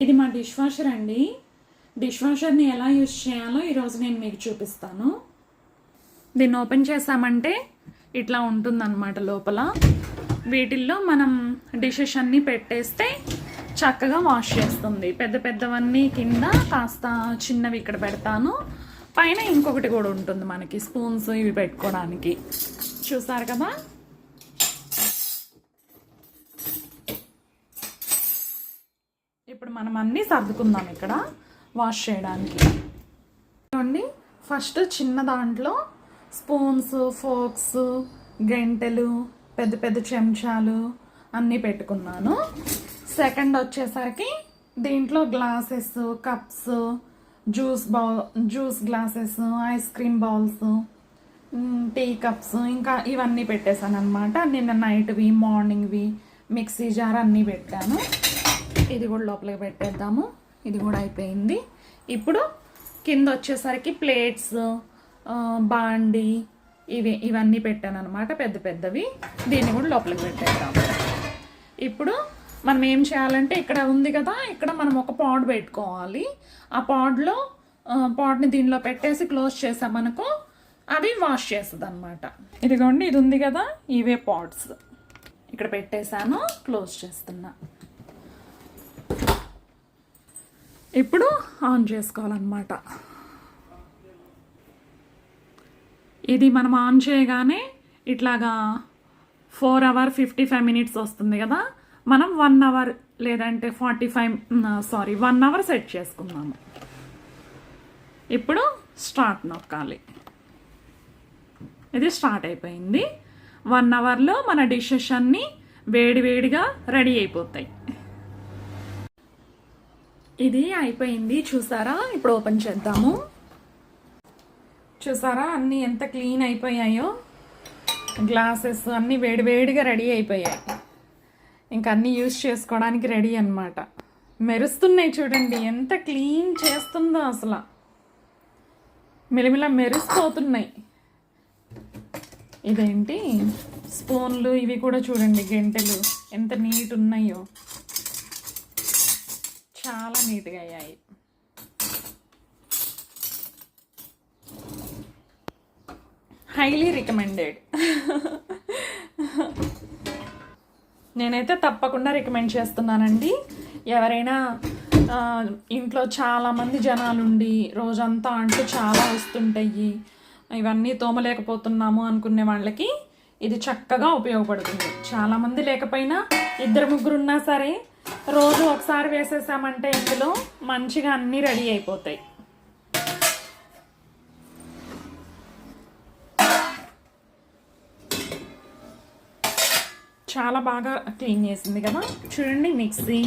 ఇది మా dish washer అండి. డిష్ వాషర్ని ఎలా యూజ్ చేయాలో ఈరోజు నేను మీకు చూపిస్తాను. దీన్ని ఓపెన్ చేసామంటే ఇట్లా ఉంటుందన్నమాట. లోపల వీటిల్లో మనం డిషెస్ అన్నీ పెట్టేస్తే చక్కగా వాష్ చేస్తుంది. పెద్ద పెద్దవన్నీ కింద, కాస్త చిన్నవి ఇక్కడ పెడతాను. పైన ఇంకొకటి కూడా ఉంటుంది మనకి స్పూన్స్ ఇవి పెట్టుకోవడానికి. చూసారు కదా. ఇప్పుడు మనం అన్నీ సర్దుకుందాం ఇక్కడ వాష్ చేయడానికి. చూడండి, ఫస్ట్ చిన్న దాంట్లో స్పూన్స్, ఫోర్క్స్, గంటెలు, పెద్ద పెద్ద చెంచాలు అన్నీ పెట్టుకున్నాను. సెకండ్ వచ్చేసరికి దీంట్లో glasses, cups, juice glasses, ice cream bowls, tea cups, ఇంకా ఇవన్నీ పెట్టేశాను అనమాట. నిన్న నైట్వి, మార్నింగ్వి, మిక్సీ జార్ అన్నీ పెట్టాను. ఇది కూడా లోపలికి పెట్టేద్దాము. ఇది కూడా అయిపోయింది. ఇప్పుడు కింద వచ్చేసరికి ప్లేట్స్, బాండి, ఇవన్నీ పెట్టాను అనమాట, పెద్ద పెద్దవి. దీన్ని కూడా లోపలికి పెట్టేద్దాము. ఇప్పుడు మనం ఏం చేయాలంటే ఇక్కడ ఉంది కదా, ఇక్కడ మనం ఒక పాడ్ పెట్టుకోవాలి. ఆ పాడ్ని దీనిలో పెట్టేసి క్లోజ్ చేసామనుకో అది వాష్ చేస్తుంది అనమాట. ఇదిగోండి, ఇది ఉంది కదా, ఇవే పాడ్స్ ఇక్కడ పెట్టేశాను, క్లోజ్ చేస్తున్నా. ఇప్పుడు ఆన్ చేసుకోవాలన్నమాట. ఇది మనం ఆన్ చేయగానే ఇట్లాగా 4 hours 55 minutes వస్తుంది కదా. మనం 1 hour లేదంటే 1 hour సెట్ చేసుకున్నాము. ఇప్పుడు స్టార్ట్ నొక్కాలి. ఇది స్టార్ట్ అయిపోయింది. 1 hourలో మన డిషెస్ అన్నీ వేడివేడిగా రెడీ అయిపోతాయి. ఇది అయిపోయింది, చూసారా. ఇప్పుడు ఓపెన్ చేద్దాము. చూసారా అన్నీ ఎంత క్లీన్ అయిపోయాయో. గ్లాసెస్ అన్నీ వేడివేడిగా రెడీ అయిపోయాయి. ఇంకా అన్నీ యూజ్ చేసుకోవడానికి రెడీ అన్నమాట. మెరుస్తున్నాయి చూడండి, ఎంత క్లీన్ చేస్తుందో అసలు. మిలమిలా మెరుస్తుపోతున్నాయి. ఇదేంటి స్పూన్లు, ఇవి కూడా చూడండి, గంటెలు ఎంత నీట్ ఉన్నాయో. చాలా నీట్గా అయ్యాయి. Highly recommended. నేనైతే తప్పకుండా రికమెండ్ చేస్తున్నానండి. ఎవరైనా ఇంట్లో చాలామంది జనాలుండి రోజంతా అంటూ చాలా వస్తుంటాయి, ఇవన్నీ తోమలేకపోతున్నాము అనుకునే వాళ్ళకి ఇది చక్కగా ఉపయోగపడుతుంది. చాలామంది లేకపోయినా 2-3 ఉన్నా సరే రోజు ఒకసారి వేసేసామంటే ఇందులో మంచిగా అన్నీ రెడీ అయిపోతాయి. చాలా బాగా క్లీన్ చేసింది కదా. చూడండి, మిక్సీ,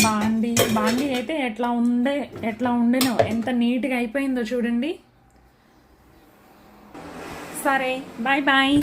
బాండీ అయితే ఎట్లా ఉండేనో, ఎంత నీట్గా అయిపోయిందో చూడండి. సరే, బాయ్ బాయ్.